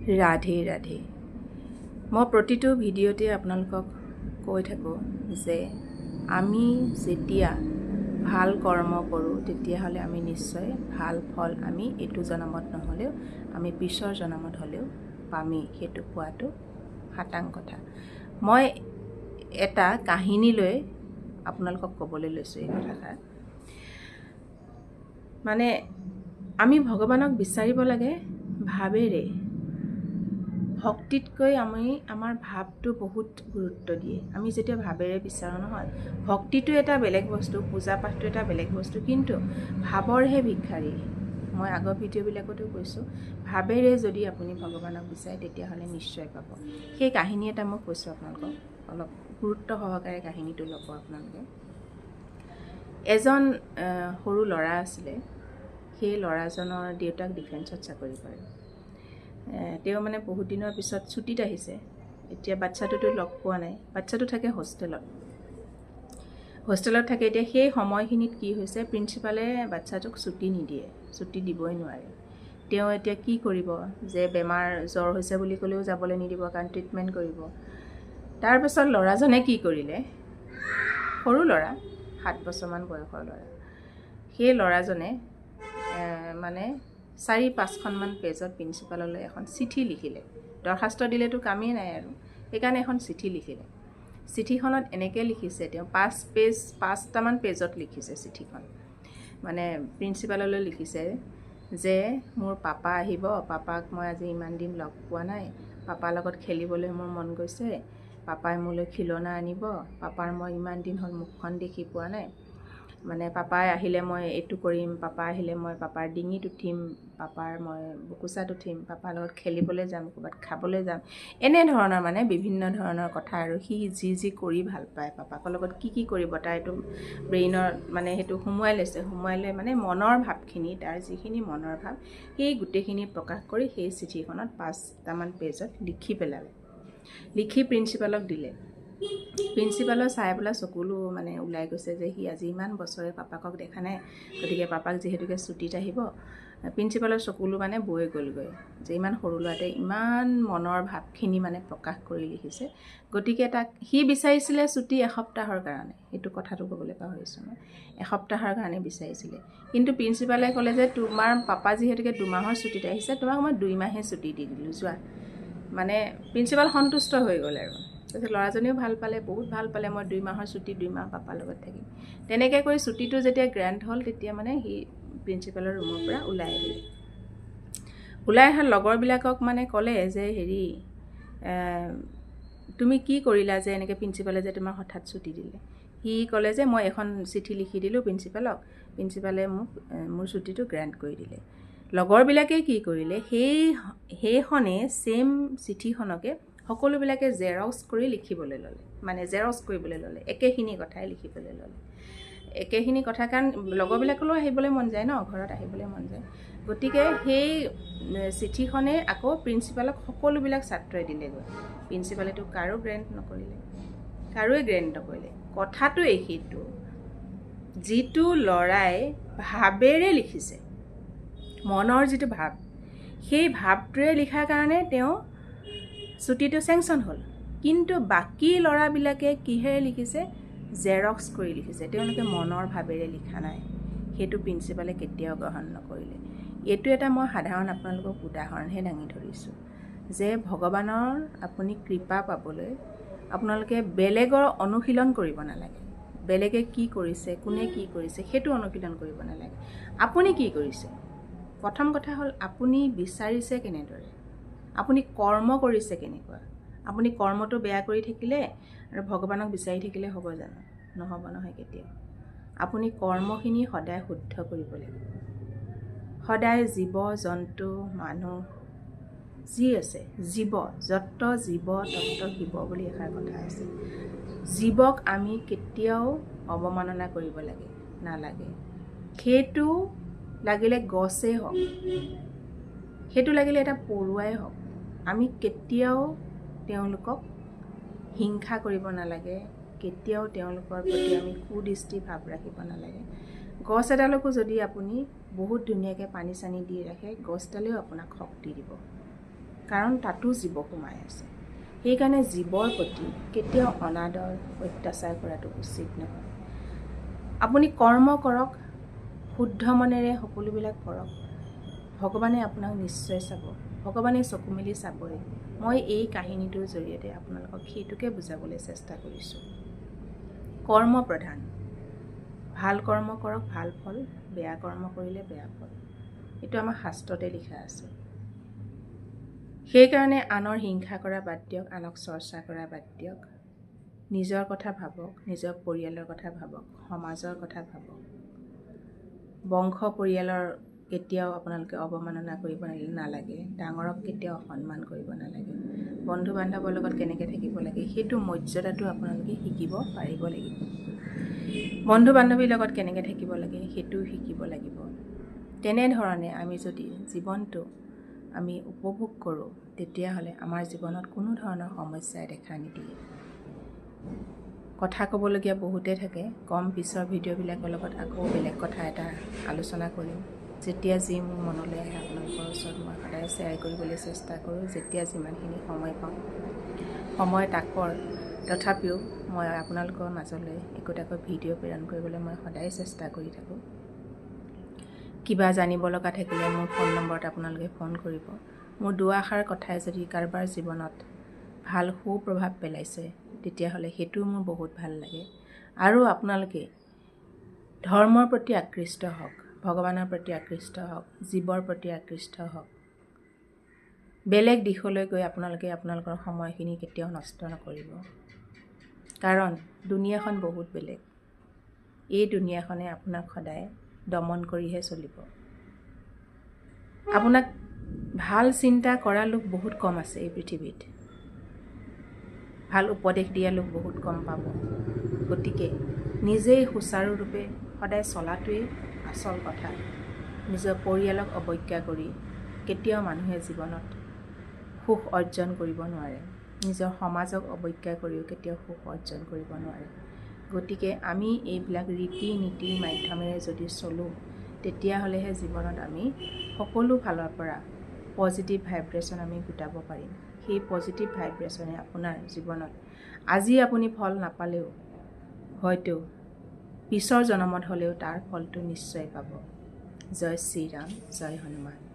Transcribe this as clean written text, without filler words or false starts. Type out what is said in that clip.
ৰাধে ৰাধে। মই প্ৰতিটো ভিডিঅ'তে আপোনালোকক কৈ থাকোঁ যে আমি যেতিয়া ভাল কৰ্ম কৰোঁ তেতিয়াহ'লে আমি নিশ্চয় ভাল ফল আমি এইটো জনমত নহ'লেও আমি পিছৰ জনমত হ'লেও পামেই, সেইটো কোৱাটো খাটাং কথা। মই এটা কাহিনী লৈ আপোনালোকক ক'বলৈ লৈছোঁ এই কথাষাৰ। মানে আমি ভগৱানক বিচাৰিব লাগে ভাৱেৰে। ভক্তিতকৈ আমি আমাৰ ভাৱটো বহুত গুৰুত্ব দিয়ে। আমি যেতিয়া ভাৱেৰে বিচাৰোঁ নহয়, ভক্তিটো এটা বেলেগ বস্তু, পূজা পাঠটো এটা বেলেগ বস্তু, কিন্তু ভাৱৰহে ভিক্ষাৰী। মই আগৰ ভিডিঅ'বিলাকতো কৈছোঁ, ভাৱেৰে যদি আপুনি ভগৱানক বিচাৰে তেতিয়াহ'লে নিশ্চয় পাব। সেই কাহিনী এটা মই কৈছোঁ আপোনালোকক, অলপ গুৰুত্ব সহকাৰে কাহিনীটো ল'ব আপোনালোকে। এজন সৰু ল'ৰা আছিলে, সেই ল'ৰাজনৰ দেউতাক ডিফেন্সত চাকৰি কৰে। তেওঁ মানে বহুত দিনৰ পিছত ছুটীত আহিছে। এতিয়া বাচ্ছাটোতো লগ পোৱা নাই, বাচ্ছাটো থাকে হোষ্টেলত থাকে। এতিয়া সেই সময়খিনিত কি হৈছে, প্ৰিন্সিপালে বাচ্ছাটোক ছুটী নিদিয়ে, ছুটী দিবই নোৱাৰে। তেওঁ এতিয়া কি কৰিব, যে বেমাৰ জ্বৰ হৈছে বুলি ক'লেও যাবলৈ নিদিব, কাৰণ ট্ৰিটমেণ্ট কৰিব। তাৰপাছত ল'ৰাজনে কি কৰিলে, সৰু ল'ৰা, 7 বছৰমান বয়সৰ ল'ৰা, সেই ল'ৰাজনে মানে 4-5খনমান পেজত প্ৰিন্সিপাললৈ এখন চিঠি লিখিলে। দৰখাস্ত দিলেতো কামেই নাই আৰু, সেইকাৰণে এখন চিঠি লিখিলে। চিঠিখনত এনেকৈ লিখিছে, তেওঁ 5টামান পেজত লিখিছে চিঠিখন। মানে প্ৰিন্সিপাললৈ লিখিছে যে মোৰ পাপা আহিব, পাপাক মই আজি ইমান দিন লগ পোৱা নাই, পাপাৰ লগত খেলিবলৈ মোৰ মন গৈছে, পাপাই মোলৈ খিলনা আনিব, পাপাৰ মই ইমান দিন হ'ল মুখখন দেখি পোৱা নাই, মানে পাপাই আহিলে মই এইটো কৰিম, পাপা আহিলে মই পাপাৰ ডিঙিত উঠিম, পাপাৰ মই বুকুচাত উঠিম, পাপাৰ লগত খেলিবলৈ যাম, ক'ৰবাত খাবলৈ যাম, এনেধৰণৰ মানে বিভিন্ন ধৰণৰ কথা। আৰু সি যি কৰি ভাল পায়, পাপাকৰ লগত কি কৰিব, তাৰ এইটো ব্ৰেইনৰ মানে সেইটো সোমোৱাই লৈ মানে মনৰ ভাৱখিনি, তাৰ যিখিনি মনৰ ভাৱ, সেই গোটেইখিনি প্ৰকাশ কৰি সেই চিঠিখনত 5টামান পেজত লিখি পেলালে। লিখি প্ৰিন্সিপালক দিলে। প্ৰিন্সিপালৰ চাই পেলাই চকুলো মানে ওলাই গৈছে যে সি আজি ইমান বছৰে পাপাকক দেখা নাই, গতিকে পাপাক যিহেতুকে ছুটীত আহিব, প্ৰিন্সিপালৰ চকুলো মানে বৈ গ'লগৈ যে ইমান সৰু ল'ৰাটোৱে ইমান মনৰ ভাৱখিনি মানে প্ৰকাশ কৰি লিখিছে। গতিকে তাক সি বিচাৰিছিলে ছুটী এসপ্তাহৰ কাৰণে, সেইটো কথাটো ক'বলৈ পাহৰিছোঁ মই, এসপ্তাহৰ কাৰণে বিচাৰিছিলে। কিন্তু প্ৰিন্সিপালে ক'লে যে তোমাৰ পাপা যিহেতুকে 2 মাহৰ ছুটীত আহিছে, তোমাক মই 2 মাহে ছুটী দি দিলোঁ, যোৱা। মানে প্ৰিন্সিপাল সন্তুষ্ট হৈ গ'ল আৰু। তাৰপিছত ল'ৰাজনেও ভাল পালে, বহুত ভাল পালে, মই 2 মাহৰ ছুটী, 2 মাহ পাপাৰ লগত থাকিম। তেনেকৈ কৰি ছুটীটো যেতিয়া গ্ৰেণ্ড হ'ল, তেতিয়া মানে সি প্ৰিন্সিপালৰ ৰুমৰ পৰা ওলাই আহিলে। ওলাই অহা লগৰবিলাকক মানে ক'লে যে হেৰি, তুমি কি কৰিলা যে এনেকৈ প্ৰিন্সিপালে যে তোমাক হঠাৎ ছুটী দিলে। সি ক'লে যে মই এখন চিঠি লিখি দিলোঁ প্ৰিন্সিপালক, প্ৰিন্সিপালে মোক মোৰ ছুটীটো গ্ৰেণ্ড কৰি দিলে। লগৰবিলাকে কি কৰিলে, সেইখনে ছেইম চিঠিখনকে সকলোবিলাকে জেৰক্স কৰি লিখিবলৈ ল'লে, মানে জেৰক্স কৰিবলৈ ল'লে, একেখিনি কথাই লিখিবলৈ ল'লে। একেখিনি কথা, কাৰণ লগৰবিলাকলৈও আহিবলৈ মন যায় ন, ঘৰত আহিবলৈ মন যায়। গতিকে সেই চিঠিখনে আকৌ প্ৰিন্সিপালক সকলোবিলাক ছাত্ৰই দিলেগৈ। প্ৰিন্সিপালেতো কাৰোৱে গ্ৰেণ্ড নকৰিলে। কথাটো এইটো, যিটো ল'ৰাই ভাৱেৰে লিখিছে, মনৰ যিটো ভাৱ, সেই ভাৱটোৱে লিখাৰ কাৰণে তেওঁ ছুটীটো চেংচন হ'ল। কিন্তু বাকী ল'ৰাবিলাকে কিহেৰে লিখিছে, জেৰক্স কৰি লিখিছে, তেওঁলোকে মনৰ ভাৱেৰে লিখা নাই। সেইটো প্ৰিন্সিপালে কেতিয়াও গ্ৰহণ নকৰিলে। এইটো এটা মই সাধাৰণ আপোনালোকক উদাহৰণহে দাঙি ধৰিছোঁ যে ভগৱানৰ আপুনি কৃপা পাবলৈ আপোনালোকে বেলেগৰ অনুশীলন কৰিব নালাগে। বেলেগে কি কৰিছে, কোনে কি কৰিছে, সেইটো অনুশীলন কৰিব নালাগে। আপুনি কি কৰিছে, প্ৰথম কথা হ'ল আপুনি বিচাৰিছে কেনেদৰে, আপুনি কৰ্ম কৰিছে কেনেকুৱা। আপুনি কৰ্মটো বেয়া কৰি থাকিলে আৰু ভগৱানক বিচাৰি থাকিলে হ'ব জানো? নহ'ব নহয় কেতিয়াও। আপুনি কৰ্মখিনি সদায় শুদ্ধ কৰিব লাগিব। সদায় জীৱ জন্তু মানুহ যি আছে, যত জীৱ তত শিৱ বুলি এষাৰ কথা আছে। জীৱক আমি কেতিয়াও অৱমাননা কৰিব নালাগে। সেইটো লাগিলে গছেই হওক, সেইটো লাগিলে এটা পৰুৱাই হওক, আমি কেতিয়াও তেওঁলোকক হিংসা কৰিব নালাগে, কেতিয়াও তেওঁলোকৰ প্ৰতি আমি কুদৃষ্টি ভাৱ ৰাখিব নালাগে। গছ এডালকো যদি আপুনি বহুত ধুনীয়াকৈ পানী চানি দি ৰাখে, গছডালেও আপোনাক শক্তি দিব। কাৰণ তাতো জীৱ সোমাই আছে। সেইকাৰণে জীৱৰ প্ৰতি কেতিয়াও অনাদৰ অত্যাচাৰ কৰাটো উচিত নহয়। আপুনি কৰ্ম কৰক, শুদ্ধ মনেৰে সকলোবিলাক কৰক, ভগৱানে আপোনাক নিশ্চয় চাব, ভগৱানে চকু মেলি চাবই। মই এই কাহিনীটোৰ জৰিয়তে আপোনালোকক সেইটোকে বুজাবলৈ চেষ্টা কৰিছোঁ। কৰ্ম প্ৰধান, ভাল কৰ্ম কৰক ভাল ফল, বেয়া কৰ্ম কৰিলে বেয়া ফল, এইটো আমাৰ শাস্ত্ৰতে লিখা আছে। সেইকাৰণে আনৰ হিংসা কৰা বাদ দিয়ক, আনক চৰ্চা কৰা বাদ দিয়ক, নিজৰ কথা ভাবক, নিজৰ পৰিয়ালৰ কথা ভাবক, সমাজৰ কথা ভাবক। বংশ পৰিয়ালৰ কেতিয়াও আপোনালোকে অৱমাননা কৰিব নালাগে, ডাঙৰক কেতিয়াও অসন্মান কৰিব নালাগে। বন্ধু বান্ধৱৰ লগত কেনেকৈ থাকিব লাগে সেইটো মৰ্যাদাটো আপোনালোকে শিকিব পাৰিব লাগিব। বন্ধু বান্ধৱীৰ লগত কেনেকৈ থাকিব লাগে সেইটোও শিকিব লাগিব। তেনেধৰণে আমি যদি জীৱনটো আমি উপভোগ কৰোঁ, তেতিয়াহ'লে আমাৰ জীৱনত কোনো ধৰণৰ সমস্যাই দেখা নিদিয়ে। কথা ক'বলগীয়া বহুতে থাকে, কম পিছৰ ভিডিঅ'বিলাকৰ লগত আকৌ বেলেগ কথা এটা আলোচনা কৰিম। যেতিয়া যি মোৰ মনলৈ আহে আপোনালোকৰ ওচৰত মই সদায় শ্বেয়াৰ কৰিবলৈ চেষ্টা কৰোঁ, যেতিয়া যিমানখিনি সময় পাওঁ। সময় তাকৰ, তথাপিও মই আপোনালোকৰ মাজলৈ একোটাকৈ ভিডিঅ' প্ৰেৰণ কৰিবলৈ মই সদায় চেষ্টা কৰি থাকোঁ। কিবা জানিব লগা থাকিলে মোৰ ফোন নম্বৰত আপোনালোকে ফোন কৰিব। মোৰ দুআষাৰ কথাই যদি কাৰোবাৰ জীৱনত ভাল সুপ্ৰভাৱ পেলাইছে, তেতিয়াহ'লে সেইটোও মোৰ বহুত ভাল লাগে। আৰু আপোনালোকে ধৰ্মৰ প্ৰতি আকৃষ্ট হওক, ভগৱানৰ প্ৰতি আকৃষ্ট হওক, জীৱৰ প্ৰতি আকৃষ্ট হওক। বেলেগ দিশলৈ গৈ আপোনালোকে আপোনালোকৰ সময়খিনি কেতিয়াও নষ্ট নকৰিব। কাৰণ দুনিয়াখন বহুত বেলেগ। এই দুনিয়াখনে আপোনাক সদায় দমন কৰিহে চলিব। আপোনাক ভাল চিন্তা কৰা লোক বহুত কম আছে এই পৃথিৱীত। ভাল উপদেশ দিয়া লোক বহুত কম পাব। গতিকে নিজেই সুচাৰুৰূপে সদায় চলাটোৱেই আচল কথা। নিজৰ পৰিয়ালক অৱজ্ঞা কৰি কেতিয়াও মানুহে জীৱনত সুখ অৰ্জন কৰিব নোৱাৰে। নিজৰ সমাজক অৱজ্ঞা কৰিও কেতিয়াও সুখ অৰ্জন কৰিব নোৱাৰে। গতিকে আমি এইবিলাক ৰীতি নীতিৰ মাধ্যমেৰে যদি চলোঁ, তেতিয়াহ'লেহে জীৱনত আমি সকলো ফালৰ পৰা পজিটিভ ভাইব্ৰেশ্যন আমি গোটাব পাৰিম। সেই পজিটিভ ভাইব্ৰেশ্যনে আপোনাৰ জীৱনত আজি আপুনি ফল নাপালেও হয়তো পিছৰ জনমত হ'লেও তাৰ ফলটো নিশ্চয় পাব। জয় শ্ৰীৰাম, জয় হনুমান।